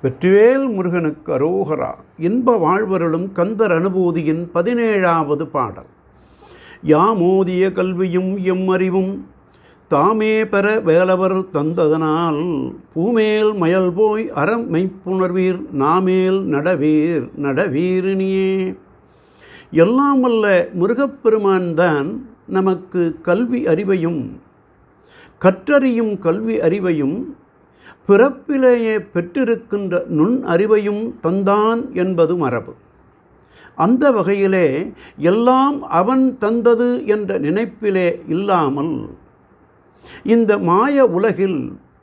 வெற்றிவேல் முருகனுக்கு அரோகரா. இன்ப வாழ்வருளும் கந்தர் அனுபூதியின் 17வது பாடல். யாமோதிய கல்வியும் எம்மறிவும் தாமே பெற வேலவர் தந்ததனால் பூமேல் மயல் போய் அறம் மெய்ப்புணர்வீர் நாமேல் நடவீர் நடவீரினியே. எல்லாம் வல்ல முருகப்பெருமான் தான் நமக்கு கல்வி அறிவையும் கற்றறியும் கல்வி அறிவையும் பிறப்பிலேயே பெற்றிருக்கின்ற நுண் அறிவையும் தந்தான் என்பது மரபு. அந்த வகையிலே எல்லாம் அவன் தந்தது என்ற நினைப்பிலே இல்லாமல் இந்த மாய உலகில்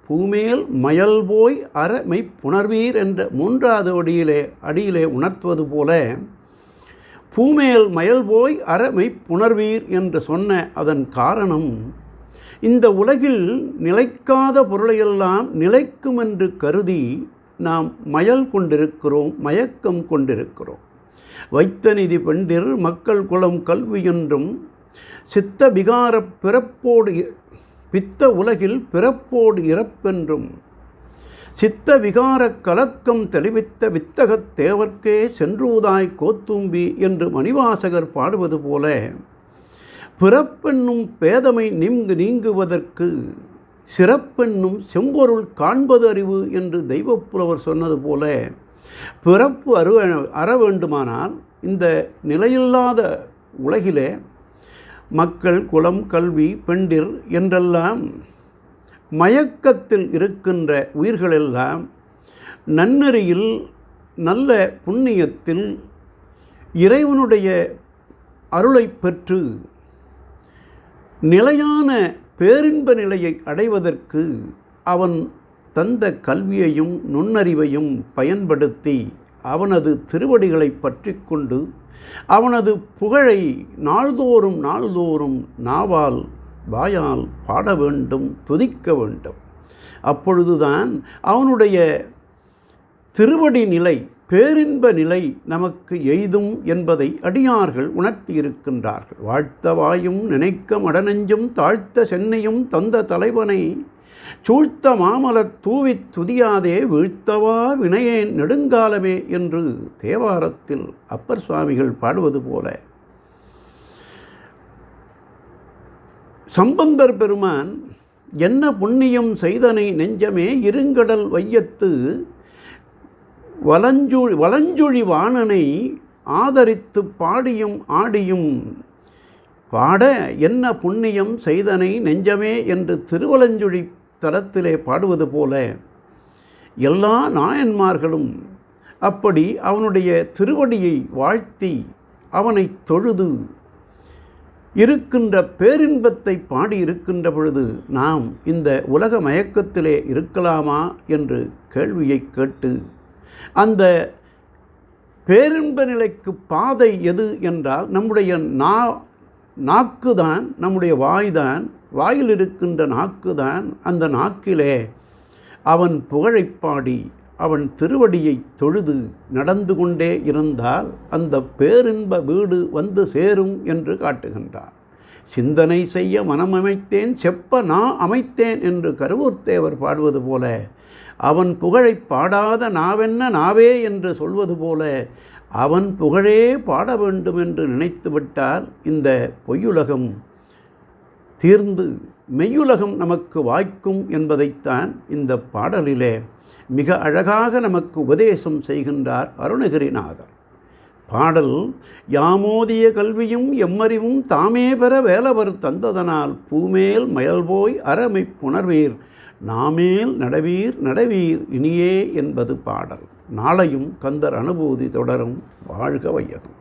பூமேல் மயல் போய் அற மெய்ப்புணர்வீர் என்ற 3வது அடியிலே உணர்த்துவது போல பூமேல் மயல் போய் அற மெய்ப்புணர்வீர் என்று சொன்ன அதன் காரணம், இந்த உலகில் நிலைக்காத பொருளையெல்லாம் நிலைக்கும் என்று கருதி நாம் மயல் கொண்டிருக்கிறோம், மயக்கம் கொண்டிருக்கிறோம். வைத்த நிதி பெண்டிர் மக்கள் குலம் கல்வி என்றும் சித்த விகார பிறப்போடு பித்த உலகில் பிறப்போடு இறப்பென்றும் சித்த விகார கலக்கம் தெளிவித்த வித்தகத் தேவர்க்கே சென்றூதாய் கோத்தும்பி என்று மணிவாசகர் பாடுவது போல பிறப்பென்னும் பேதமை நீங்குவதற்கு சிறப்பென்னும் செம்பொருள் காண்பது அறிவு என்று தெய்வப்புலவர் சொன்னது போல பிறப்பு அற வேண்டுமானால் இந்த நிலையில்லாத உலகிலே மக்கள் குலம் கல்வி பெண்டிர் என்றெல்லாம் மயக்கத்தில் இருக்கின்ற உயிர்களெல்லாம் நன்னெறியில் நல்ல புண்ணியத்தில் இறைவனுடைய அருளை பெற்று நிலையான பேரின்ப நிலையை அடைவதற்கு அவன் தந்த கல்வியையும் நுண்ணறிவையும் பயன்படுத்தி அவனது திருவடிகளை பற்றி கொண்டு அவனது புகழை நாள்தோறும் நாவால் வாயால் பாட வேண்டும், துதிக்க வேண்டும். அப்பொழுதுதான் அவனுடைய திருவடி நிலை பேரின்ப நிலை நமக்கு எய்தும் என்பதை அடியார்கள் உணர்த்தியிருக்கின்றார்கள். வாழ்த்த வாயும் நினைக்க மடநெஞ்சும் தாழ்த்த சென்னையும் தந்த தலைவனை சூழ்த்த மாமலர் தூவித் துதியாதே வீழ்த்தவா வினையேன் நெடுங்காலமே என்று தேவாரத்தில் அப்பர் சுவாமிகள் பாடுவது போல சம்பந்தர் பெருமான் என்ன புண்ணியம் செய்தனை நெஞ்சமே இருங்கடல் வையத்து வலஞ்சுழி வாணனை ஆதரித்து பாடியும் ஆடியும் பாட என்ன புண்ணியம் செய்தனை நெஞ்சமே என்று திருவலஞ்சுழி தலத்திலே பாடுவது போல எல்லா நாயன்மார்களும் அப்படி அவனுடைய திருவடியை வாழ்த்தி அவனை தொழுது இருக்கின்ற பேரின்பத்தை பாடி இருக்கின்ற பொழுது நாம் இந்த உலக மயக்கத்திலே இருக்கலாமா என்று கேள்வியை கேட்டு அந்த பேரின்ப நிலைக்கு பாதை எது என்றால் நம்முடைய நாக்குதான், நம்முடைய வாய்தான். வாயில் இருக்கின்ற நாக்குதான். அந்த நாக்கிலே அவன் புகழை பாடி அவன் திருவடியை தொழுது நடந்து கொண்டே இருந்தால் அந்த பேரின்ப வீடு வந்து சேரும் என்று காட்டுகின்றார். சிந்தனை செய்ய மனம் அமைத்தேன் செப்ப நான் அமைத்தேன் என்று கருவூர்த்தேவர் பாடுவது போல அவன் புகழை பாடாத நாவென்ன நாவே என்று சொல்வது போல அவன் புகழே பாட வேண்டும் என்று நினைத்துவிட்டால் இந்த பொய்யுலகம் தீர்ந்து மெய்யுலகம் நமக்கு வாய்க்கும் என்பதைத்தான் இந்த பாடலிலே மிக அழகாக நமக்கு உபதேசம் செய்கின்றார் அருணகிரிநாதர். பாடல் யாமோதிய கல்வியும் எம்மறிவும் தாமே பெற வேலவர் தந்ததனால் பூமேல் மயல்போய் அறமை புணர்வீர் நாமேல் நடவீர் நடவீர் இனியே என்பது பாடல். நாளையும் கந்தர் அனுபூதி தொடரும். வாழ்க வையகம்.